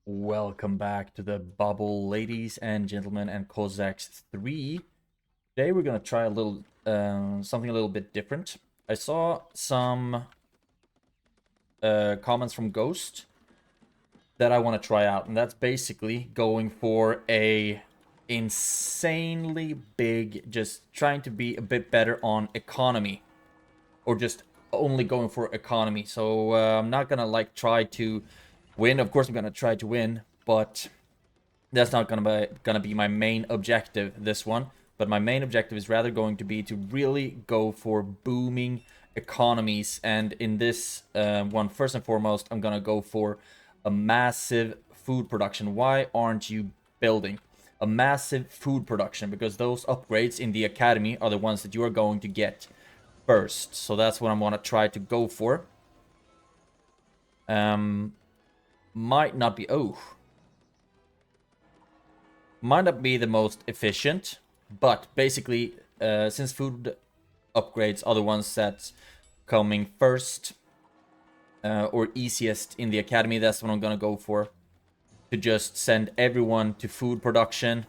Welcome back to the bubble, ladies and gentlemen, and Cossacks 3. Today we're gonna try a little something a little bit different. I saw some comments from Ghost that I want to try out, and that's basically going for a insanely big, just trying to be a bit better on economy, or just only going for economy. So I'm not gonna like try to win. Of course, I'm gonna try to win, but that's not gonna be my main objective this one. But my main objective is rather going to be to really go for booming economies. And in this one, first and foremost, I'm gonna go for a massive food production. Why aren't you building a massive food production? Because those upgrades in the academy are the ones that you are going to get first. So that's what I want to try to go for. Might not be might not be the most efficient, but basically since food upgrades are the ones that's coming first or easiest in the academy, that's what I'm gonna go for, to just send everyone to food production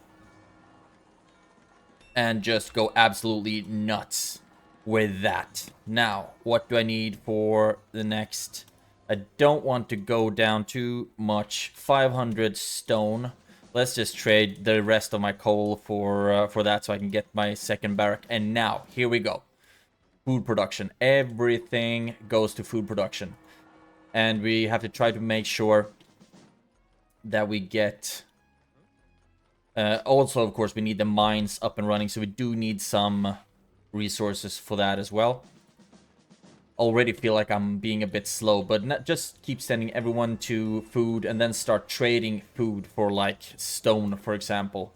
and just go absolutely nuts with that. Now, what do I need for the next? I don't want to go down too much. 500 stone. Let's just trade the rest of my coal for that so I can get my second barrack. And now, here we go. Food production. Everything goes to food production. And we have to try to make sure that we get... also, of course, we need the mines up and running, so we do need some resources for that as well. Already feel like I'm being a bit slow, but not just keep sending everyone to food and then start trading food for like stone, for example.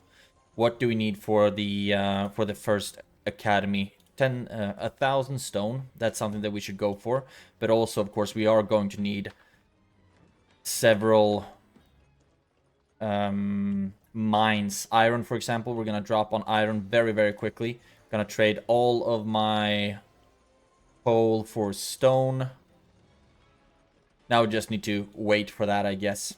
What do we need for the first academy? 1,000 stone. That's something that we should go for. But also, of course, we are going to need several mines. Iron, for example, we're gonna drop on iron very, very quickly. Gonna trade all of my coal for stone. Now we just need to wait for that, I guess.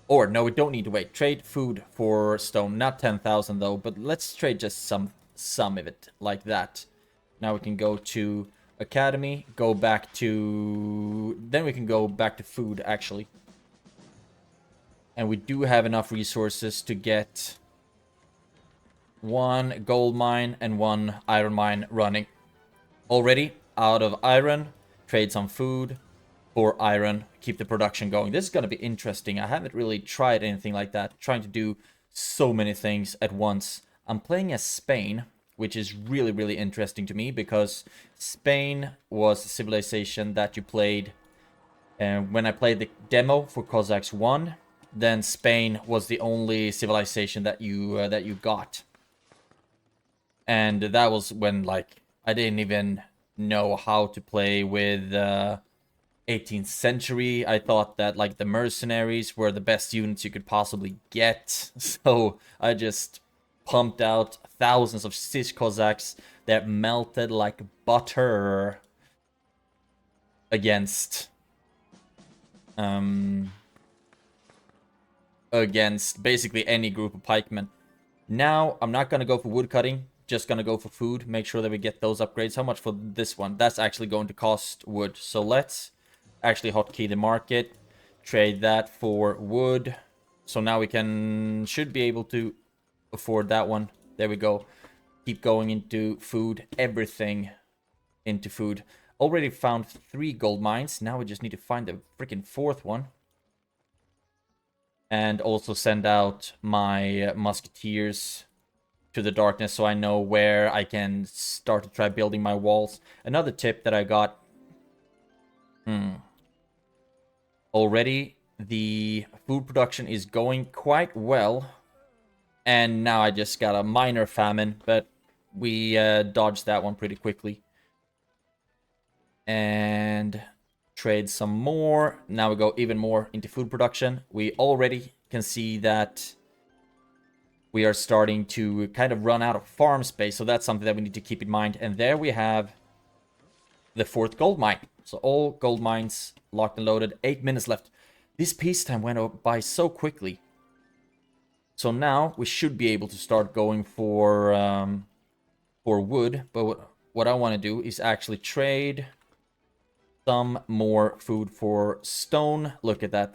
Or, no, we don't need to wait. Trade food for stone. Not 10,000, though, but let's trade just some of it, like that. Now we can go to academy, go back to... Then we can go back to food, actually. And we do have enough resources to get one gold mine and one iron mine running. Already out of iron, trade some food for iron, keep the production going. This is going to be interesting. I haven't really tried anything like that, trying to do so many things at once. I'm playing as Spain, which is really, really interesting to me, because Spain was a civilization that you played. And when I played the demo for Cossacks 1, then Spain was the only civilization that you got. And that was when, like, I didn't even know how to play with 18th century. I thought that, like, the mercenaries were the best units you could possibly get. So I just pumped out thousands of Sis Cossacks that melted like butter against basically any group of pikemen. Now, I'm not going to go for woodcutting, just going to go for food, make sure that we get those upgrades. How much for this one? That's actually going to cost wood. So let's actually hotkey the market, trade that for wood. So now we should be able to afford that one. There we go. Keep going into food, everything into food. Already found 3 gold mines. Now we just need to find the freaking 4th one. And also send out my musketeers to the darkness so I know where I can start to try building my walls. Another tip that I got. Already the food production is going quite well. And now I just got a minor famine, but we dodged that one pretty quickly. And trade some more. Now we go even more into food production. We already can see that we are starting to kind of run out of farm space, so that's something that we need to keep in mind. And there we have the 4th gold mine. So all gold mines locked and loaded. 8 minutes left. This peacetime went by so quickly. So now we should be able to start going for wood. But what I want to do is actually trade some more food for stone. Look at that.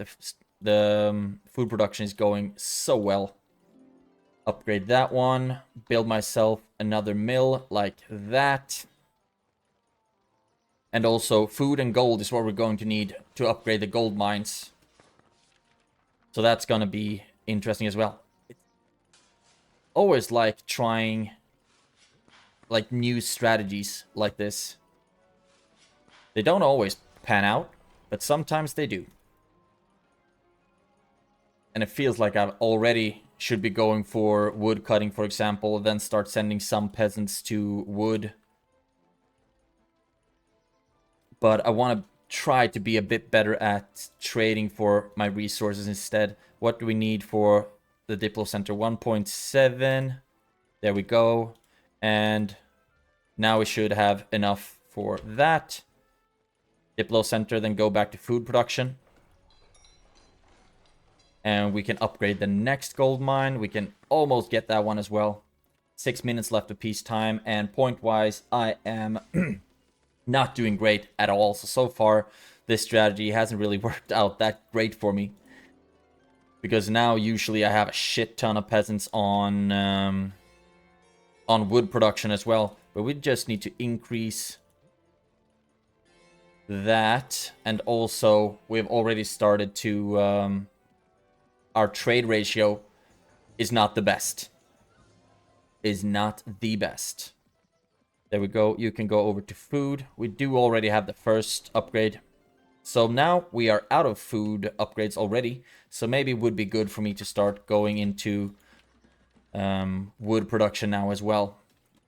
The food production is going so well. Upgrade that one. Build myself another mill like that. And also food and gold is what we're going to need to upgrade the gold mines. So that's going to be interesting as well. It's always like trying like new strategies like this. They don't always pan out, but sometimes they do. And it feels like I already should be going for wood cutting, for example, then start sending some peasants to wood. But I want to try to be a bit better at trading for my resources instead. What do we need for the Diplo Center? 1.7. There we go. And now we should have enough for that. Diplo Center, then go back to food production. And we can upgrade the next gold mine. We can almost get that one as well. 6 minutes left of peacetime. And point-wise, I am not doing great at all. So far, this strategy hasn't really worked out that great for me. Because now, usually, I have a shit ton of peasants on wood production as well. But we just need to increase that. And also, we've already started to... our trade ratio is not the best. Is not the best. There we go. You can go over to food. We do already have the first upgrade. So now we are out of food upgrades already. So maybe it would be good for me to start going into wood production now as well.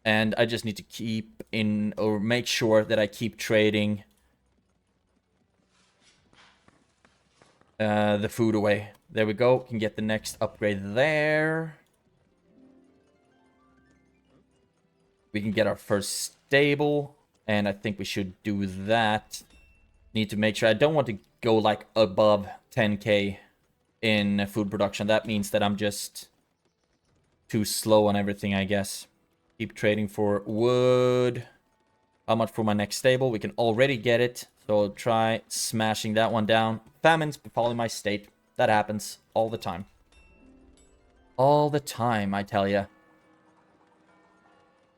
And I just need to keep in, or make sure that I keep trading the food away. There we go. Can get the next upgrade there. We can get our first stable. And I think we should do that. Need to make sure. I don't want to go like above 10k in food production. That means that I'm just too slow on everything, I guess. Keep trading for wood. How much for my next stable? We can already get it. So I'll try smashing that one down. Famines befalling my state. That happens all the time. All the time, I tell ya.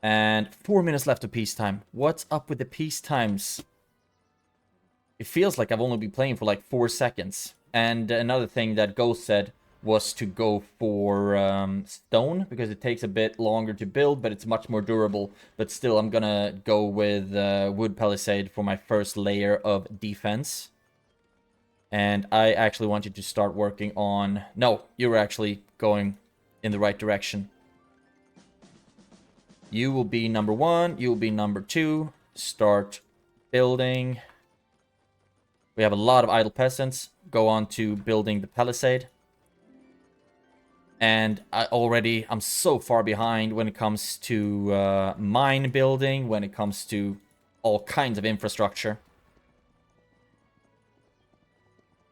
And 4 minutes left of peacetime. What's up with the peacetimes? It feels like I've only been playing for like 4 seconds. And another thing that Ghost said was to go for stone, because it takes a bit longer to build, but it's much more durable. But still, I'm gonna go with wood palisade for my first layer of defense. And I actually want you to start working on... No, you're actually going in the right direction. You will be number 1. You will be number 2. Start building. We have a lot of idle peasants. Go on to building the palisade. And I'm so far behind when it comes to mine building, when it comes to all kinds of infrastructure.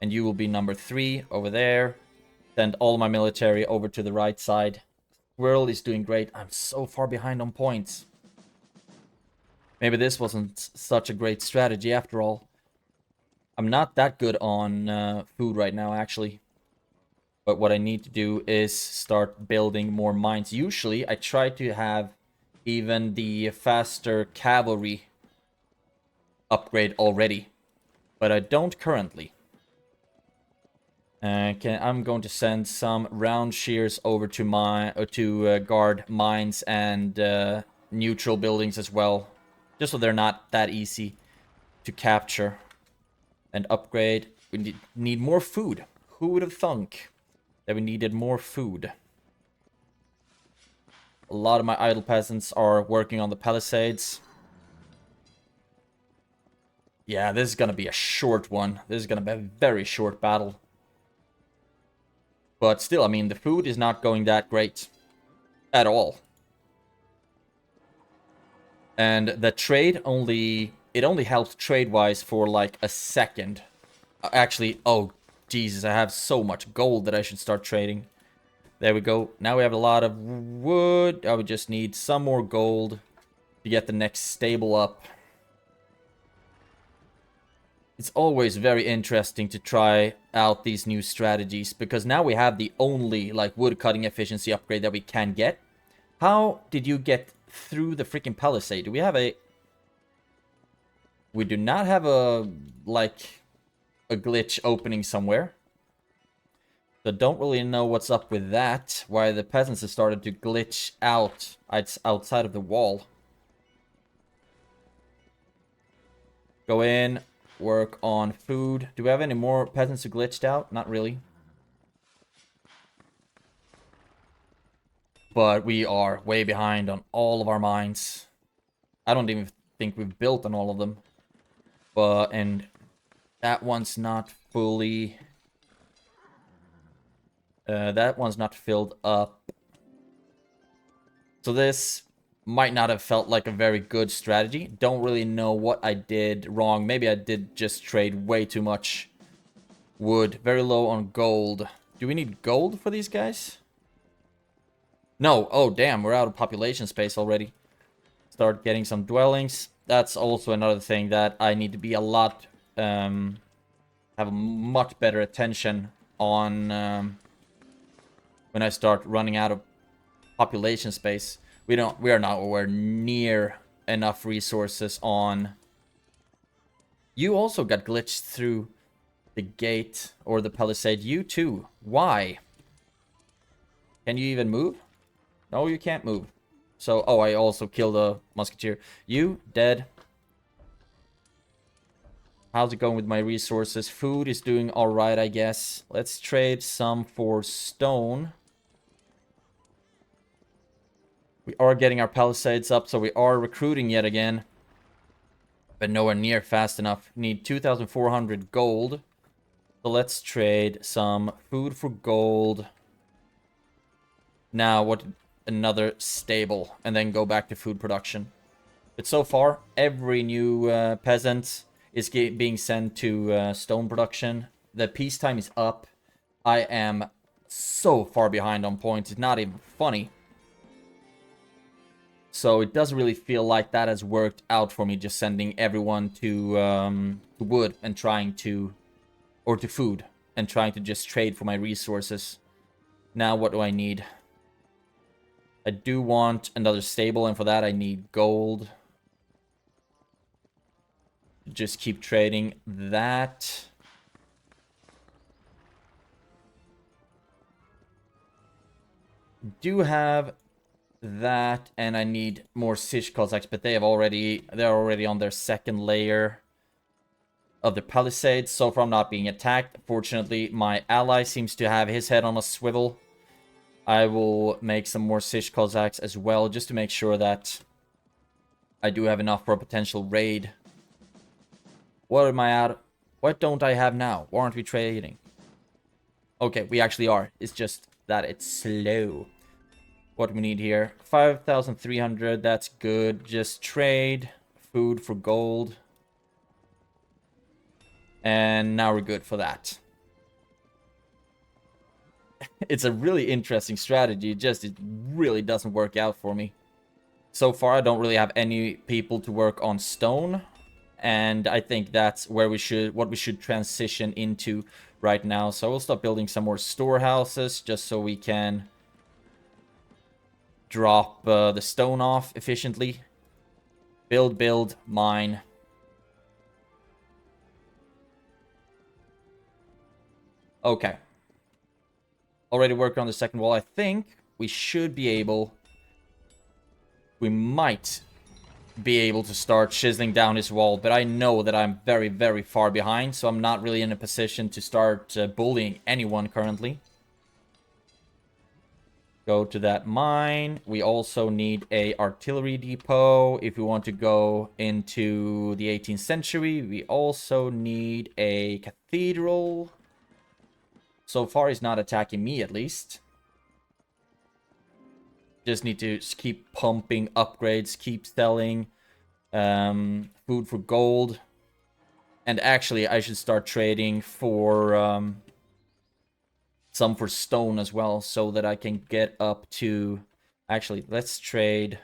And you will be number 3 over there. Send all my military over to the right side. Squirrel is doing great. I'm so far behind on points. Maybe this wasn't such a great strategy after all. I'm not that good on food right now, actually. But what I need to do is start building more mines. Usually, I try to have even the faster cavalry upgrade already. But I don't currently. I'm going to send some round shears over to guard mines and neutral buildings as well. Just so they're not that easy to capture and upgrade. We need more food. Who would have thunk that we needed more food? A lot of my idle peasants are working on the palisades. Yeah, this is going to be a short one. This is going to be a very short battle. But still, I mean, the food is not going that great. At all. And the trade only... It only helps trade-wise for like a second. Actually, oh, Jesus, I have so much gold that I should start trading. There we go. Now we have a lot of wood. I would just need some more gold to get the next stable up. It's always very interesting to try out these new strategies, because now we have the only, like, wood cutting efficiency upgrade that we can get. How did you get through the freaking palisade? Do we have a... We do not have a, like, a glitch opening somewhere. So don't really know what's up with that. Why the peasants have started to glitch out outside of the wall. Go in. Work on food. Do we have any more peasants who glitched out? Not really. But we are way behind on all of our mines. I don't even think we've built on all of them. And that one's not fully... that one's not filled up. So this might not have felt like a very good strategy. Don't really know what I did wrong. Maybe I did just trade way too much wood. Very low on gold. Do we need gold for these guys? No. Oh, damn. We're out of population space already. Start getting some dwellings. That's also another thing that I need to be a lot... have a much better attention on... when I start running out of population space. We are nowhere near enough resources on... You also got glitched through the gate or the palisade. You too. Why? Can you even move? No, you can't move. So, oh, I also killed a musketeer. You, dead. How's it going with my resources? Food is doing alright, I guess. Let's trade some for stone. We are getting our palisades up, so we are recruiting yet again. But nowhere near fast enough. Need 2,400 gold. So let's trade some food for gold. Now, what? Another stable. And then go back to food production. But so far, every new peasant is being sent to stone production. The peacetime is up. I am so far behind on points. It's not even funny. So it doesn't really feel like that has worked out for me, just sending everyone to wood and trying to... Or to food. And trying to just trade for my resources. Now what do I need? I do want another stable, and for that I need gold. Just keep trading that. Do have... that, and I need more siege Cossacks, but they're already on their second layer of the palisades. So far I'm not being attacked. Fortunately, my ally seems to have his head on a swivel. I will make some more siege Cossacks as well, just to make sure that I do have enough for a potential raid. What am I at? What don't I have now? Why aren't we trading? Okay, we actually are. It's just that it's slow. What we need here, 5,300, that's good. Just trade food for gold. And now we're good for that. It's a really interesting strategy, it really doesn't work out for me. So far, I don't really have any people to work on stone. And I think that's where what we should transition into right now. So we'll start building some more storehouses, just so we can... drop the stone off efficiently. Build, mine. Okay. Already working on the second wall. I think we should be able... We might be able to start chiseling down his wall, but I know that I'm very, very far behind, so I'm not really in a position to start bullying anyone currently. Go to that mine. We also need a artillery depot if we want to go into the 18th century. We also need a cathedral. So far, he's not attacking me, at least. Just need to keep pumping upgrades, keep selling food for gold. And actually, I should start trading for some for stone as well, so that I can get up to... Actually, let's trade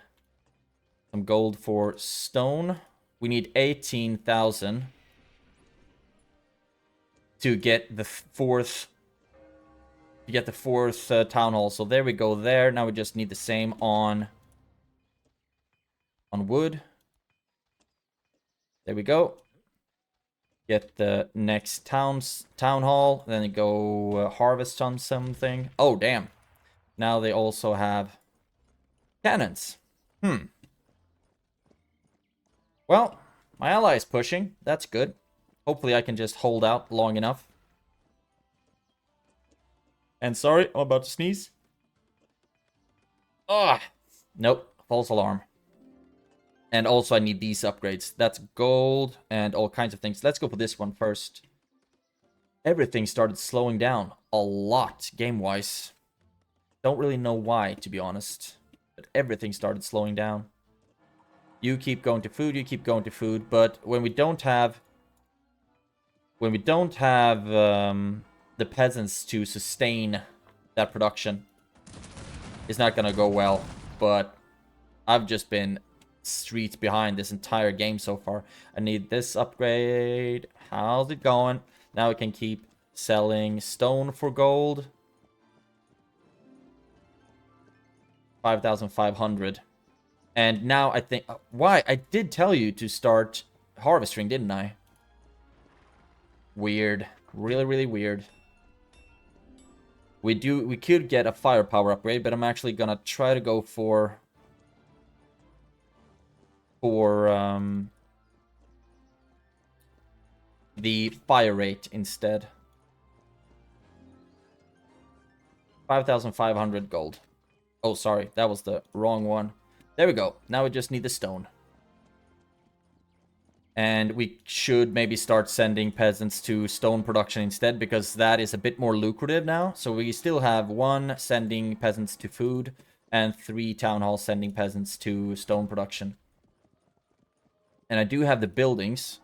some gold for stone. We need 18,000 to get the fourth... town hall. So there we go there. Now we just need the same on wood. There we go. Get the next town hall. Then go harvest on something. Oh, damn. Now they also have cannons. Well, my ally is pushing. That's good. Hopefully I can just hold out long enough. And sorry, I'm about to sneeze. Ah, nope. False alarm. And also I need these upgrades. That's gold and all kinds of things. Let's go for this one first. Everything started slowing down a lot game-wise. Don't really know why, to be honest. But everything started slowing down. You keep going to food, you keep going to food. But when we don't have... the peasants to sustain that production, it's not gonna go well. But I've just been streets behind this entire game so far. I need this upgrade. How's it going? Now we can keep selling stone for gold. 5,500. And now I think... why? I did tell you to start harvesting, didn't I? Weird. Really, really weird. We could get a firepower upgrade, but I'm actually gonna try to go for the fire rate instead. 5,500 gold. Oh, sorry, that was the wrong one. There we go. Now we just need the stone. And we should maybe start sending peasants to stone production instead, because that is a bit more lucrative now. So we still have 1 sending peasants to food and 3 town halls sending peasants to stone production. And I do have the buildings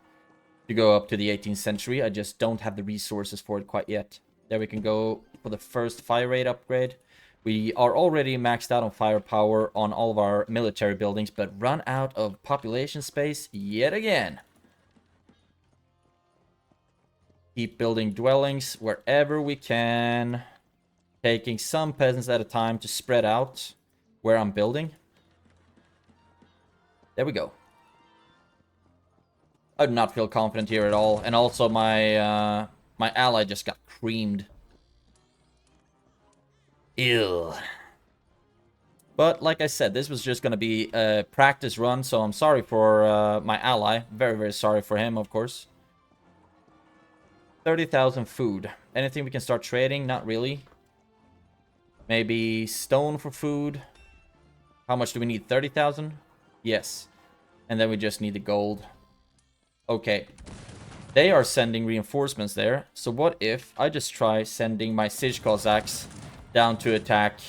to go up to the 18th century. I just don't have the resources for it quite yet. There we can go for the first fire rate upgrade. We are already maxed out on firepower on all of our military buildings, but run out of population space yet again. Keep building dwellings wherever we can. Taking some peasants at a time to spread out where I'm building. There we go. I do not feel confident here at all. And also my my ally just got creamed. Ew. But like I said, this was just going to be a practice run, so I'm sorry for my ally. Very, very sorry for him, of course. 30,000 food. Anything we can start trading? Not really. Maybe stone for food. How much do we need? 30,000? Yes. And then we just need the gold. Okay. They are sending reinforcements there. So what if I just try sending my siege Cossacks down to attack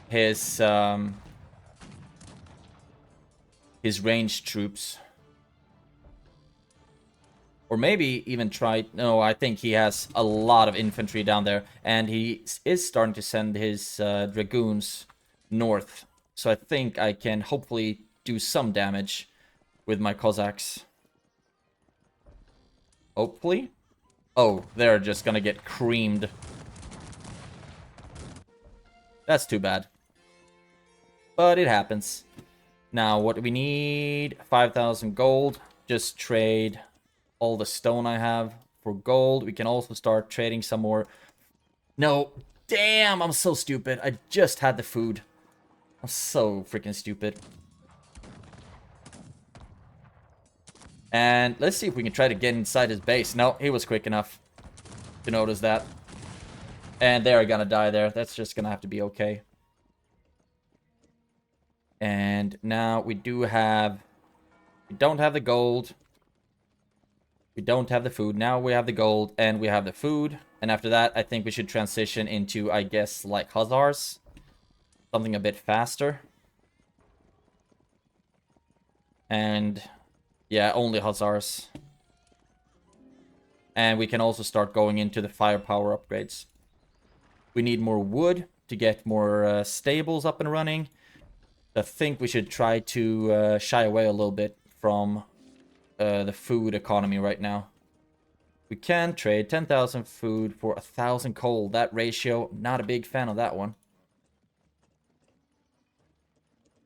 his ranged troops? Or maybe even try... No, I think he has a lot of infantry down there. And he is starting to send his dragoons north. So I think I can hopefully do some damage with my Cossacks. Hopefully. Oh, they're just gonna get creamed. That's too bad. But it happens. Now, what do we need? 5,000 gold. Just trade all the stone I have for gold. We can also start trading some more. No. Damn, I'm so stupid. I just had the food. I'm so freaking stupid. And let's see if we can try to get inside his base. No, he was quick enough to notice that. And they're gonna die there. That's just gonna have to be okay. And now we do have... We don't have the gold. We don't have the food. Now we have the gold and we have the food. And after that, I think we should transition into, I guess, like Hussars. Something a bit faster. And... yeah, only Hussars. And we can also start going into the firepower upgrades. We need more wood to get more stables up and running. I think we should try to shy away a little bit from the food economy right now. We can trade 10,000 food for 1,000 coal. That ratio, not a big fan of that one.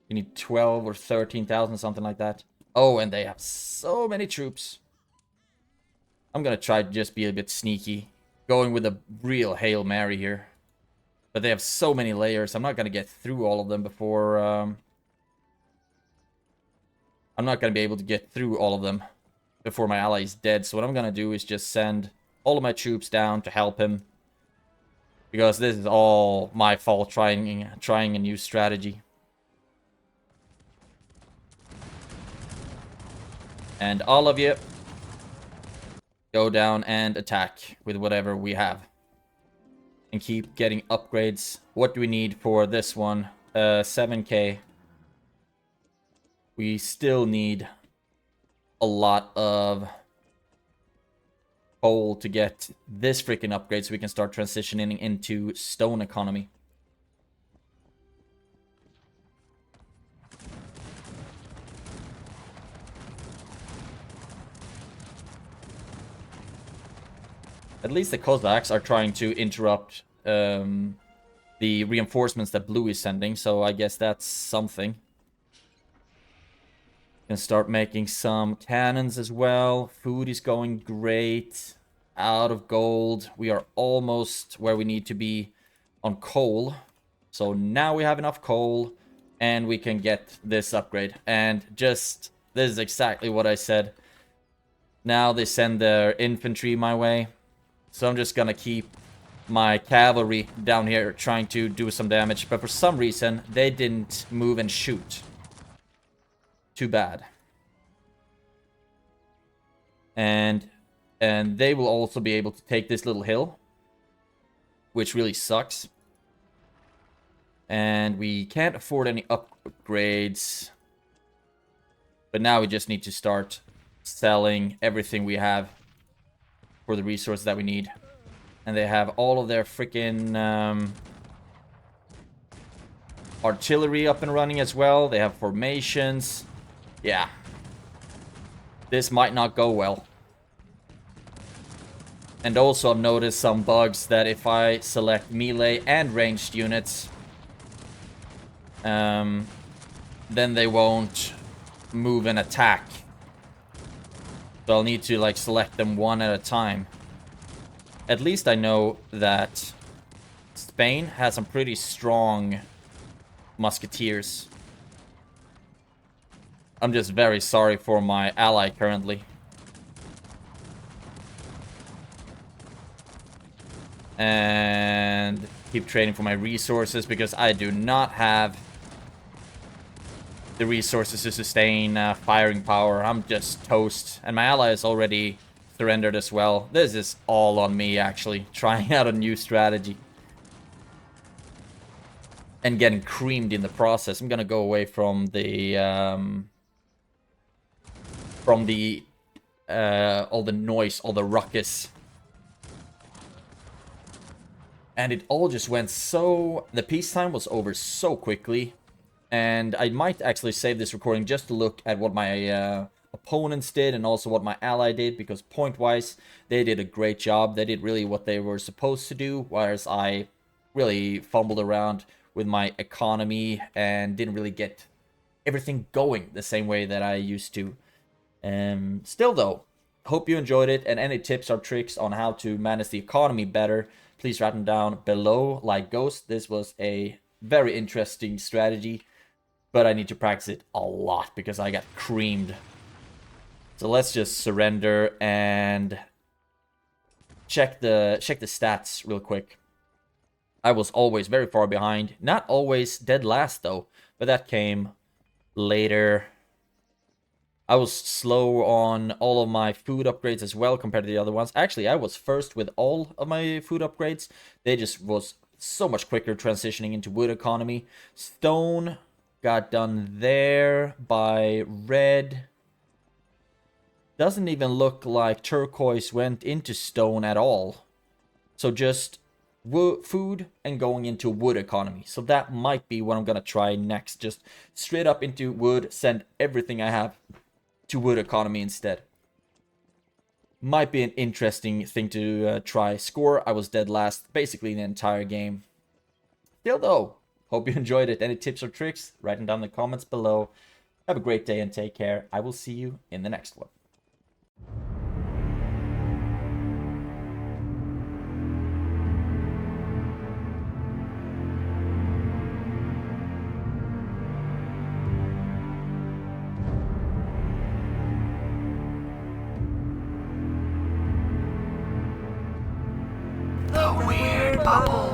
You need 12 or 13,000, something like that. Oh, and they have so many troops. I'm gonna try to just be a bit sneaky. Going with a real Hail Mary here. But they have so many layers. I'm not gonna get through all of them before... I'm not gonna be able to get through all of them before my ally is dead. So what I'm gonna do is just send all of my troops down to help him. Because this is all my fault trying a new strategy. And all of you, go down and attack with whatever we have. And keep getting upgrades. What do we need for this one? 7k. We still need a lot of coal to get this freaking upgrade so we can start transitioning into stone economy. At least the Cossacks are trying to interrupt the reinforcements that Blue is sending, so I guess that's something. Can start making some cannons as well. Food is going great. Out of gold. We are almost where we need to be on coal. So now we have enough coal and we can get this upgrade. And just, this is exactly what I said. Now they send their infantry my way. So I'm just gonna keep my cavalry down here trying to do some damage. But for some reason, they didn't move and shoot. Too bad. And they will also be able to take this little hill, which really sucks. And we can't afford any upgrades. But now we just need to start selling everything we have for the resources that we need. And they have all of their freaking artillery up and running as well. They have formations. Yeah. This might not go well. And also I've noticed some bugs that if I select melee and ranged units, then they won't move and attack. So I'll need to like select them one at a time. At least I know that Spain has some pretty strong musketeers. I'm just very sorry for my ally currently. And keep trading for my resources because I do not have the resources to sustain firing power. I'm just toast. And my ally has already surrendered as well. This is all on me, actually. Trying out a new strategy. And getting creamed in the process. I'm gonna go away from the... all the noise, all the ruckus. And it all just went so... The peacetime was over so quickly. And I might actually save this recording just to look at what my opponents did and also what my ally did. Because point-wise, they did a great job. They did really what they were supposed to do. Whereas I really fumbled around with my economy and didn't really get everything going the same way that I used to. Still though, hope you enjoyed it. And any tips or tricks on how to manage the economy better, please write them down below like Ghost. This was a very interesting strategy, but I need to practice it a lot because I got creamed. So let's just surrender and check the stats real quick. I was always very far behind. Not always dead last though, but that came later. I was slow on all of my food upgrades as well compared to the other ones. Actually, I was first with all of my food upgrades. They just was so much quicker transitioning into wood economy. Stone got done there by red. Doesn't even look like turquoise went into stone at all. So just food and going into wood economy. So that might be what I'm gonna try next. Just straight up into wood, send everything I have to wood economy instead. Might be an interesting thing to try. Score, I was dead last basically the entire game. Still though, hope you enjoyed it. Any tips or tricks? Write them down in the comments below. Have a great day and take care. I will see you in the next one. The Weird Bubble.